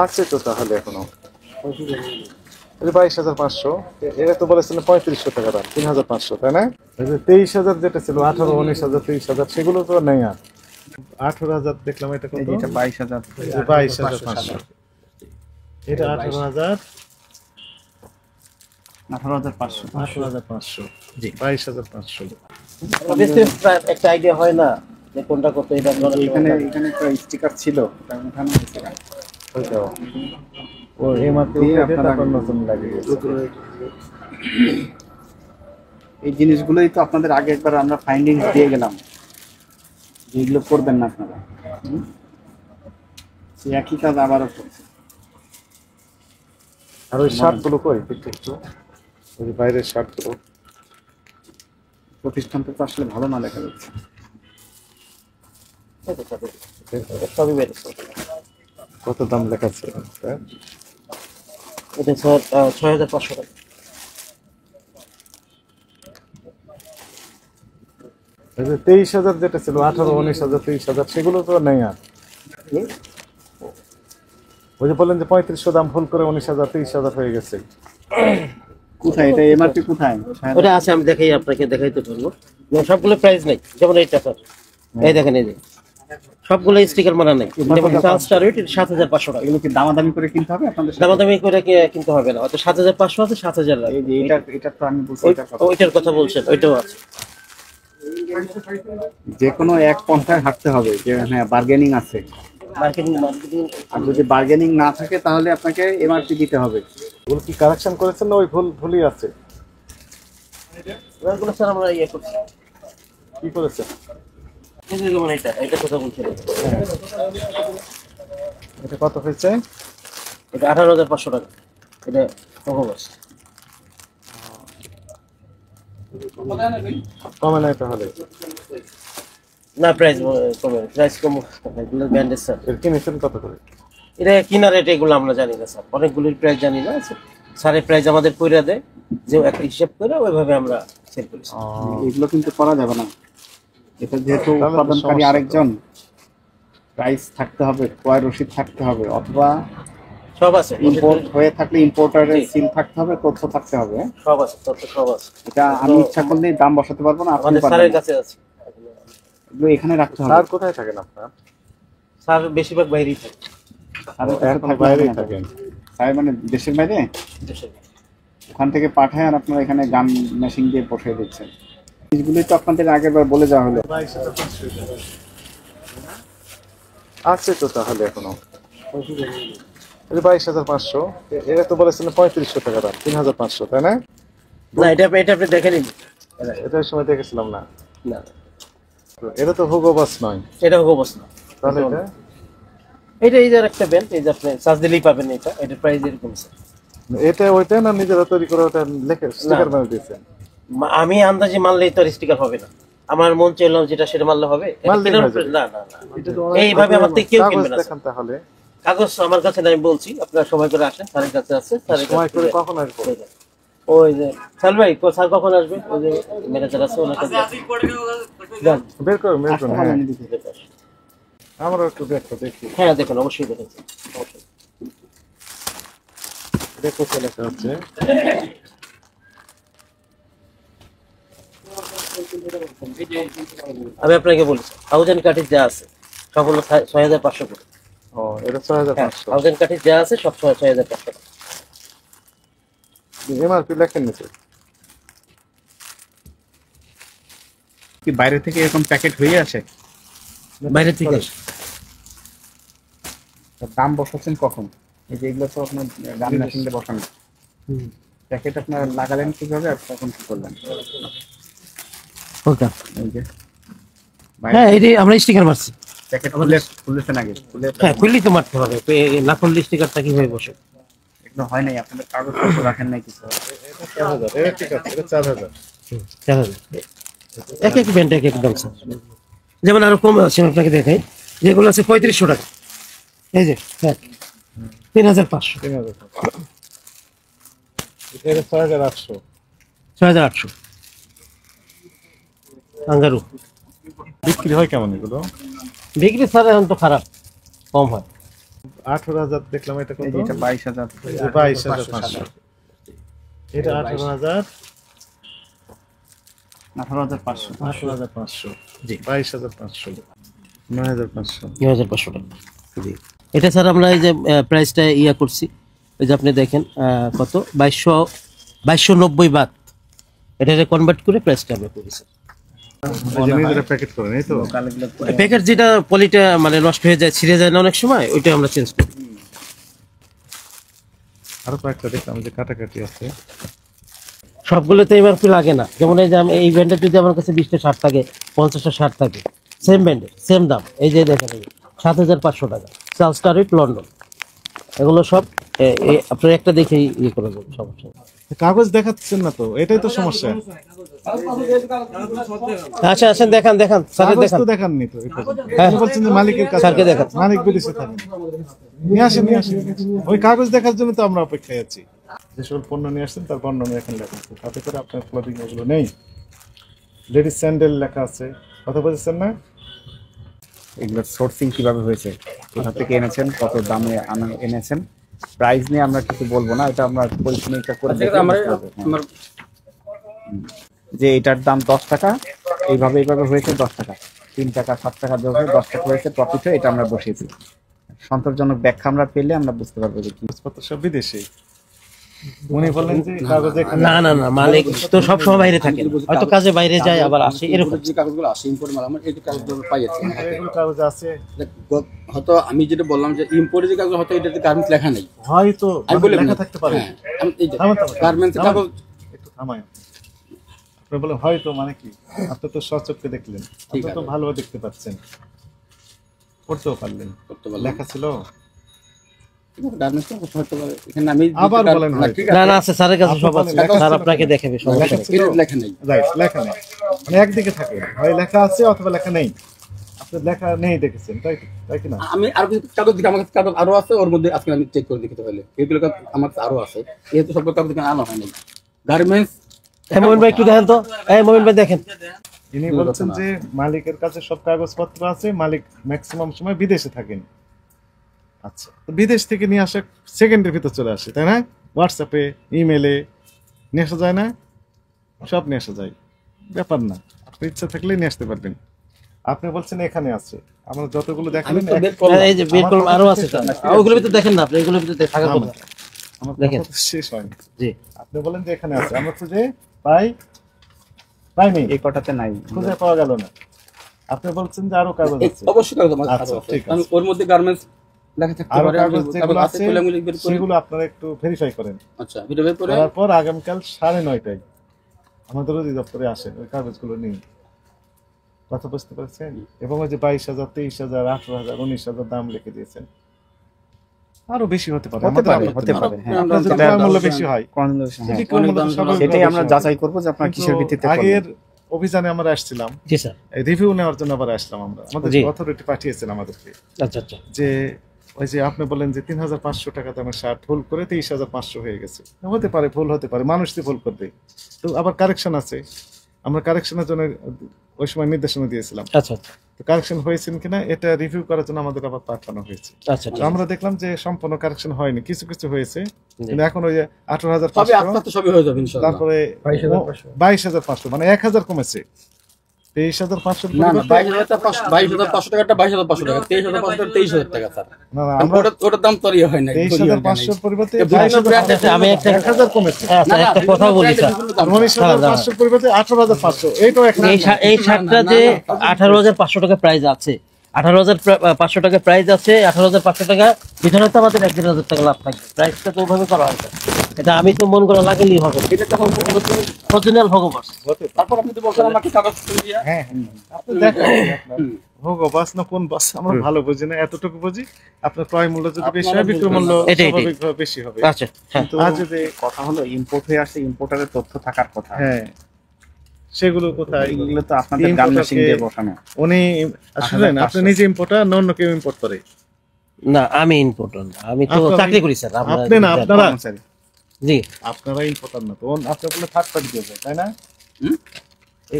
আছে তো তাহলে এখনো 22,500। এটা তো বলেছিলেন 3500 টাকা দাম, 3,500 তাই না? 23,000 যেটা ছিল, 18, 19,000, 23,000 সেগুলো তো নেই আর। 18,000 দেখলাম, এটা কত? এটা 22,000। 22,500। এটা 18,000, 18,500। 18,500, জি 22,500। একটা আইডিয়া হয় না যে কোনটা কত। এটা এখানে একটা স্টিকার ছিল, ওটা উঠানো হয়েছে। ওইটাও ও এমআরপি আপনার নতুন লাগিয়েছে। এই জিনিসগুলোই তো আপনাদের আগে একবার আমরা ফাইন্ডিংস দিয়ে গেলাম, যেগুলো করবেন না আপনারা। সেই একই কাজ আবারও করছে। আর ওই শার্টগুলো কই একটু, ওই বাইরের শার্টগুলো। প্রতিষ্ঠানটা তো আসলে ভালো না দেখা যাচ্ছে। সবই বেড়েছে। কত দাম লেখা আছে স্যার? এটা স্যার 6,500 টাকা। 23,000 যেটা ছিল, 18, 19,000, 23,000 সেগুলো তো নেই আর। ওই যে বললেন যে 3500 দাম ভুল করে 19,000, 23,000 হয়ে গেছে। কোথায় এটা এমআরপি কোথায়? ওটা আছে, আমি দেখাই, আপনাকে দেখাইতে পারবো। সবগুলো প্রাইস নাই, যেমন এইটা স্যার, এই দেখেন, এই যে সবগুলো স্টিকার মারা নাই। যেমন স্টার রেট 7,500 টাকা। এগুলো কি দামাদামি করে কিনতে হবে আপনাদের সাথে? দামাদামি করে কিনতে হবে না, হয়তো 7,500 আছে, 7,000 এই লাগবে। যে এটা তো আমি বলছি, ওইটার কথা বলছেন, ওইটাও আছে। যে কোনো এক পন্থায় হাঁটতে হবে, যে হ্যাঁ বার্গেনিং আছে। মার্কেটিং আর যদি বার্গেনিং না থাকে তাহলে আপনাকে এমআরপি দিতে হবে। ওগুলো কি কারেকশন করেছেন না ওই ভুলই আছে? ওগুলো স্যার আমরা ইয়ে করছি। কি করেছেন? এই যে যেমন এটা কথা বলছেন, এটা কত হয়েছে? এটা 18,500 টাকা। এটা ভগবাস কমে নাই তাহলে? না, প্রাইস কমে, প্রাইস কম। এগুলো ব্র্যান্ডের স্যার। এর কিনেছেন কত করে? এটা কিনা রেট এগুলো আমরা জানি না স্যার, অনেকগুলির প্রাইস জানি না। স্যারের প্রাইস আমাদের কইরা দেয়, যে একটা হিসাব করে ওইভাবে আমরা সেল করি। এগুলো কিন্তু করা যাবে না, এটা যেহেতু উৎপাদনকারী আরেকজন, প্রাইস থাকতে হবে, ক্রয় রসিদ থাকতে হবে, অথবা সব আছে। ইম্পোর্ট হয়ে থাকলে ইম্পোর্টারের সিল থাকতে হবে, তথ্য থাকতে হবে। সব আছে, তথ্য সব আছে। এটা আমি ইচ্ছা করলে দাম বসাতে পারবো না, আপনি আমাদের পারবেন স্যারের না। কাছে আছে। এগুলো এখানে রাখতে হবে। স্যার কোথায় থাকেন আপনার? স্যার বেশিরভাগ বাইরেই থাকে। এখন বাইরেই থাকেন? স্যার মানে দেশের বাইরে, দেশের। ওখান থেকে পাঠায় আর আপনারা এখানে গান মেশিন দিয়ে পৌঁছে দিচ্ছেন। জিনিসগুলোই তো আপনাদের আগেরবার বলে যাওয়া হলো। আছে তো তাহলে এখনো 22,500। এটা তো বলেছিলেন 3500 টাকা দাম, 3,500 তাই না? না, এটা আপনি দেখে নিন। এটার সময় দেখেছিলাম না। না, এটা তো হুগো বাস নয়। এটা ভগবাস না। তাহলে এটা এটা এই যে একটা ব্যান্ড, এই যে আপনি সার্চ দিলেই পাবেন। এটার প্রাইস এরকম স্যার। এটা ওইটা না নিজেরা তৈরি করে ওটা লেখে স্টিকার বানিয়ে দিয়েছেন? আমি আন্দাজে মানলেই তো স্টিকার হবে না। আমার মন চাইলো যেটা সেটা মানলে হবে। না না না, এইভাবে আমার থেকে কেউ কিনবে না। দেখেন তাহলে কাগজ আমার কাছে নাই, আমি বলছি আপনারা সময় করে আসেন, স্যারের কাছে আছে। সময় করে কখন আসবো? ওই যে স্যার ভাই, স্যার কখন আসবে? ওই যে ম্যানেজার আছে, ওনার কাছে বের করুন। হ্যাঁ, আমরা একটু দেখি। হ্যাঁ দেখুন, অবশ্যই দেখেন, অবশ্যই। এটা কোথায় লেখা হচ্ছে? আমি আপনাকে বলছি, থাউজেন্ড কাঠি যা আছে সব হলো 6,500 করে। ও, এটা 6,500। থাউজেন্ড কাঠি যা আছে সব 6,500 টাকা। এমআরপি লেখেন নিচে। কি বাইরে থেকে এরকম প্যাকেট হয়ে আসে? বাইরে থেকে দাম বসাচ্ছেন কখন? এই যে এগুলো তো আপনার গান মেশিন দিয়ে বসানো, প্যাকেট আপনার লাগালেন কিভাবে আর তখন কি করলেন? ওটা এই যে হ্যাঁ, এই যে আমরা স্টিকার মারছি। প্যাকেট খুলেছেন আগে? হ্যাঁ, খুললেই তো মারতে হবে, না খুললে স্টিকারটা কিভাবে বসে? এগুলো হয় নাই, আপনাদের কাগজপত্র রাখেন নাই কিছু? এটা ঠিক আছে, এটা 4,000। 4,000 এক এক ব্যান্ড এক এক দাম স্যার। যেমন আরো কম আছে, আপনাকে দেখাই, যেগুলো আছে 3,500 টাকা। এই যে হ্যাঁ, 3,500। 3,000। এটা 6,800। 6,800 কাঙ্গারু। বিক্রি হয় কেমন এগুলো? বিক্রি স্যার এখন তো খারাপ, কম হয়। 18,000 দেখলাম, এটা কত? এই যে এটা 22,000, 22,500। এটা 18,000, 18,500। 18,500, জি। 22,500, 9,500। 9,500 টাকা। জি, এটা স্যার আমরা এই যে প্রাইসটা ইয়া করছি, এই যে আপনি দেখেন কত 2290 বাত, এটা কনভার্ট করে প্রাইসটা আমরা করেছি। এই যে নিজেরা প্যাকেট করেন, এই তো? কালেগুলো প্যাকেট যেটা পলিটা মানে নষ্ট হয়ে যায়, ছিঁড়ে যায় না অনেক সময়, ওইটা আমরা চেঞ্জ করি। আরো কয়েকটা দেখলাম যে কাটাকাটি আছে। সবগুলোতে এমআরপি লাগে না, যেমন এই যে এই ব্যান্ডের যদি আমার কাছে 20টা শার্ট থাকে, 50টা শার্ট থাকে, সেম ব্যান্ডে সেম দাম, এই যে দেখেন 7,500 টাকা, চার্লস স্টারিট লন্ডন, এগুলো সব আপনার একটা দেখেই ইয়ে করে দেবেন, সমস্যা নেই। কাগজ দেখাচ্ছেন না তো, এটাই তো সমস্যা। আচ্ছা আসেন দেখান স্যারের কাগজ দেখান। তো দেখাননি তো এই পর্যন্ত। হ্যাঁ। আপনি বলছেন যে মালিকের কাছে স্যারকে দেখান। মালিক বিদেশে থাকেন। নিয়ে আসেন। ওই কাগজ দেখার জন্য তো আমরা অপেক্ষায় আছি। যে সকল পণ্য নিয়ে আসছেন তার বর্ণনা এখানে লেখা আছে, তাতে করে আপনার ক্লদিং এগুলো নেই। লেডিস স্যান্ডেল লেখা আছে, কথা বলছেন না? এগুলোর সোর্সিং কিভাবে হয়েছে, কোথা থেকে এনেছেন, কত দামে এনেছেন, প্রাইস নিয়ে আমরা কিছু বলবো না, এটা আমরা পরীক্ষা করে দেখে বুঝতে পারবো। হ্যাঁ। যে এটার দাম 10 টাকা, এইভাবে হয়েছে 10 টাকা, 3 টাকা 7 টাকা যোগ হয়ে 10 টাকা হয়েছে প্রফিট হয়ে, এটা আমরা বসিয়েছি। সন্তোষজনক ব্যাখ্যা আমরা পেলে আমরা বুঝতে পারবো যে কি কাগজপত্র সব বিদেশি। উনি বললেন যে কাগজ এখানে না মালিক তো সব সময় বাইরে থাকে, হয়তো কাজে বাইরে যায় আবার আসে, এরকম। যে কাগজগুলো আসে ইম্পোর্ট মাল, আমার এই যে কাগজগুলো পাইছি এগুলো কাগজ আছে হয়তো আমি যেটা বললাম যে ইম্পোর্টের যে কাগজ হয়তো এটাতে গার্মেন্টস লেখা নেই, হয়তো আমি বলি লেখা থাকতে পারে। হ্যাঁ, আমি এই যে থামান। গার্মেন্টসের কাগজ একটু থামায়। আপনি বলেন হয়তো মানে কি? আপনি তো সচক্ষে দেখলেন, আপনি তো ভালো দেখতে পাচ্ছেন, পড়তেও পারলেন, করতে পারলাম লেখা ছিল। গার্মেন্টস কাগজ হয়তো এখানে আমি আবার বলেন হয়তো। ঠিক না আছে, আছে স্যারের কাছে সব আছে, লেখা স্যার ছিল আপনাকে দেখাবে, সমস্যা লেখা নেই। ছিল, এটা লেখা নেই। রাইট, লেখা নেই, মানে একদিকে থাকে, হয় লেখা আছে অথবা লেখা নেই। আপনার লেখা নেই দেখেছেন, তাই কি না? আমি আরো কিছু কাগজ দিকে, আমার কাছে কাগজ আরো আছে, ওর মধ্যে আজকে আমি চেক করে দেখি তাহলে এগুলো আমার কাছে আরো আছে, যেহেতু সব কাগজ দিকে আনা হয় নাই। গার্মেন্টস মোমিন ভাই একটু দেখেন তো, মোমিন ভাই দেখেন। ইনি বলছেন যে মালিকের কাছে সব কাগজপত্র আছে, মালিক ম্যাক্সিমাম সময় বিদেশে থাকেন। আচ্ছা, তো বিদেশ থেকে নিয়ে আসা সেকেন্ডের ভিতর চলে আসে, তাই না? হোয়াটসঅ্যাপে, ইমেলে নিয়ে আসা যায় না? সব নিয়ে আসা যায়, ব্যাপার না। আপনার ইচ্ছা থাকলে নিয়ে আসতে পারবেন। আপনি বলছেন এখানে আছে, আমরা যতগুলো আমি দেখালেন তো বের করলাম। এই যে বের করলাম, আরো আছে স্যার, ওগুলোর ভিতরে দেখেন না আপনি, এগুলোর ভিতরে থাকার কথা। আমার দেখেন। কথা তো শেষ হয়নি। জি, আপনি বলেন যে এখানে আছে, আমরা খুঁজে পাইনি, এই কটাতে নাই। খুঁজে পাওয়া গেল না। আপনি বলছেন যে আরো কাগজ আছে, অবশ্যই কাগজ আমার আচ্ছা, আরো আছে, ঠিক আছে। আমি ওর মধ্যে গার্মেন্টস লেখা থাকতে আরো পারে, আমি কাগজ যেগুলো কাগজ আছে তুলে বের করি। সেগুলো আপনারা একটু ভেরিফাই করেন। আচ্ছা ভিডিও বের করে তারপর আগামীকাল 9:30টায় আমাদের অধিদপ্তরে আসেন, ওই কাগজগুলো নিন। কথা বুঝতে পারছেন? এবং ওই যে 22,000, 23,000, 18,000, 19,000 দাম লিখে দিয়েছেন, আরো বেশি হতে পারে। হতে পারে, আমাদের হতে পারে, হ্যাঁ। আপনার যদি ক্রয় মূল্য বেশি হয়, হ্যাঁ, ক্রয় মূল্য তো স্বাভাবিকভাবে সেটাই আমরা বেশি হবে। যাচাই করবো যে আপনার কিন্তু কিসের ভিত্তিতে আগের করবেন। অভিযানে আমরা আসছিলাম, জি স্যার। রিভিউ নেওয়ার জন্য আবার আসলাম আমরা, আমাদের জি। অথরিটি পাঠিয়েছেন আমাদেরকে, আচ্ছা যে ওই যে আপনি বলেন যে 3,500 টাকা দামের শার্ট ভুল করে 23,500 হয়ে গেছে। হতে পারে, ভুল হতে পারে, মানুষ তো ভুল করবে, তো আবার কারেকশন আছে। আমরা কারেকশনের জন্য ওই সময় নির্দেশনা দিয়েছিলাম, আচ্ছা তো কারেকশন হয়েছেন কিনা এটা রিভিউ করার জন্য আমাদের আবার পাঠানো হয়েছে। আচ্ছা তো আমরা দেখলাম যে সম্পূর্ণ কারেকশন হয়নি, কিছু কিছু হয়েছে, জি। কিন্তু এখন ওই যে সবই আস্তে 18,500, আস্তে সবই হয়ে যাবে ইনশাআল্লাহ। তারপরে 22,500, মানে 1,000 কমেছে। 23,500 না না 22,500 টাকাটা 22,500 টাকা, 23,500 টাকা 23,000 টাকা স্যার। না না, আমরা ওটার দাম তো আর ইয়ে হয় না। 23,500 পরিবর্তে এ বিভিন্ন brand 22,500, আমি একটা 1,000 কমেছে। আচ্ছা, একটা কথা বলি স্যার, 19,500 পরিবর্তে 18,500, এইটাও এই শার্টটা যে 18,500 টাকা প্রাইস আছে, 18,500 টাকা প্রাইস আছে, 18,500 টাকা ভিতরে তো আমাদের 1,000 টাকা লাভ থাকবে, প্রাইসটা তো ওইভাবে করা হয় না। এটা আমি তো মন করে লাগালেই হবে, এটা তখন অরিজিনাল ভগবান। তারপর আপনি তো বলছেন আমাকে কাগজ দিয়ে হ্যাঁ, আপনি দেখেন আপনার ভোগ বাস না কোন বাস আমরা ভালো বুঝি না, এতটুকু বুঝি আপনার ক্রয় মূল্য যদি বেশি হয়, বিক্রয় মূল্য এটাই। স্বাভাবিকভাবে বেশি হবে। আচ্ছা হ্যাঁ, কিন্তু আর যদি কথা হলো ইম্পোর্ট হয়ে আসছে, ইম্পোর্টারের তথ্য থাকার কথা। হ্যাঁ, সেগুলো কোথায়? এগুলো তো আপনাদের importer গান মেশিন কে- দিয়ে বসানো। উনি শুনেন, আপনি 18,500 নিজে ইম্পোর্টার না অন্য কেউ ইম্পোর্ট করে? না আমি ইম্পর্টেন্ট, আমি তো আপনারা- চাকরি করি স্যার। আপনি না, আপনারা কর্মচারী। জি আপনারা ইম্পোর্টার না তো, আপনার বলে থার্ড পার্টি দিয়ে যায়, তাই না? হুম?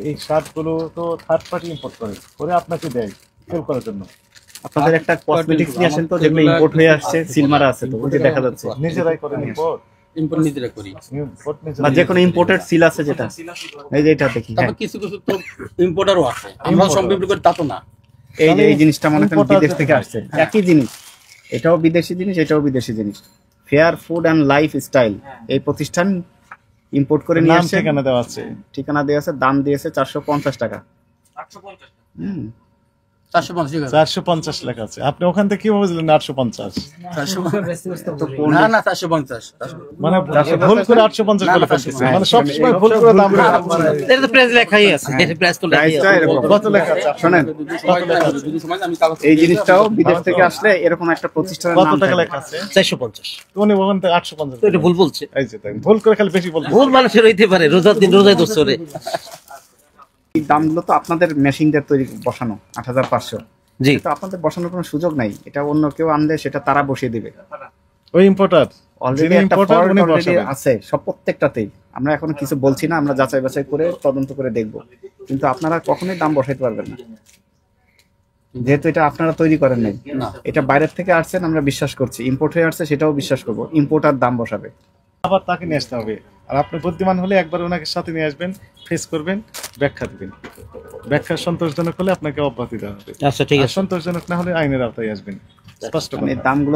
এই শার্ট গুলো তো থার্ড পার্টি ইম্পোর্ট করে আপনাকে দেয়। ফুল করার জন্য। আপনাদের একটা কসমেটিক্স নিয়ে আসেন তো, যেগুলো ইম্পোর্ট হয়ে আসছে, সিলমারা আছে তো, ওই যে দেখা যাচ্ছে। নিজেরাই করেন ইম্পোর্ট, ইম্পোর্ট নিজেরা করি। ইম্পোর্ট বা যে কোনো ইম্পোর্টেড সিল আছে যেটা, এই যে এটা দেখি। হ্যাঁ, তারপর কিছু কিছু তো ইম্পোর্টারও আছে, আমরা সব ইম্পোর্ট করি তা তো না। এই যে এই জিনিসটা মনে করেন বিদেশ থেকে আসছে, একই জিনিস, এটাও বিদেশি জিনিস, এটাও বিদেশি জিনিস। Fair food and life style এই প্রতিষ্ঠান ইম্পোর্ট করে নিয়ে নাম আসছে, ঠিকানা দেওয়া আছে। ঠিকানা দেওয়া আছে, দাম দিয়েছে 450 টাকা। 450 টাকা। 450 লেখা আছে। আপনি ওখান থেকে কিভাবে বুঝলেন 850? না না 450, মানে ভুল করে 850 বলে ফেলতেছে, মানে সবসময় ভুল করে দাম বলে। এটা তো প্রাইস লেখাই আছে, প্রাইস তো লেখাই প্রাইসটা আছে। এরকম। কত লেখা আছে? শোনেন, যদি সময় আমি কাগজ এই জিনিসটাও বিদেশ থেকে আসলে এরকম একটা প্রতিষ্ঠানের কত নাম টাকা থাকে। লেখা আছে? 450। উনি ওখান থেকে 850। তো এটা ভুল বলছে। এই যে তাই ভুল করে খালি বেশি বলতে। ভুল মানুষের হইতে পারে, রোজার দিন রোজায় দোষরে। এই দামগুলো তো আপনাদের মেশিন দিয়ে তৈরি বসানো 8500। জি, তো আপনাদের বসানোর কোনো সুযোগ নাই, এটা অন্য কেউ আনলে সেটা তারা বসিয়ে দিবে। ওই ইম্পোর্টার অলরেডি যিনি একটা ইম্পোর্টার ফল্ট উনি অলরেডি বসাবেন। আছে সব প্রত্যেকটাতেই। আমরা এখন কিছু বলছি না, আমরা যাচাই বাছাই করে তদন্ত করে দেখব, কিন্তু আপনারা কখনোই দাম বসাইতে পারবেন না, যেহেতু এটা আপনারা তৈরি করেন নাই। না। এটা বাইরের থেকে আসছেন, আমরা বিশ্বাস করছি। ইম্পোর্ট হয়ে আসছে, সেটাও বিশ্বাস করবো। ইম্পোর্টার দাম বসাবে। আবার তাকে নিয়ে আসতে হবে। আর আপনি বুদ্ধিমান হলে একবার ওনাকে সাথে নিয়ে আসবেন, ফেস করবেন, ব্যাখ্যা দিবেন। ব্যাখ্যা সন্তোষজনক হলে আপনাকে অব্যাহতি দেওয়া হবে। আচ্ছা ঠিক আর আছে। সন্তোষজনক না হলে আইনের আওতায় আসবেন। স্পষ্ট মানে কথা। দামগুলো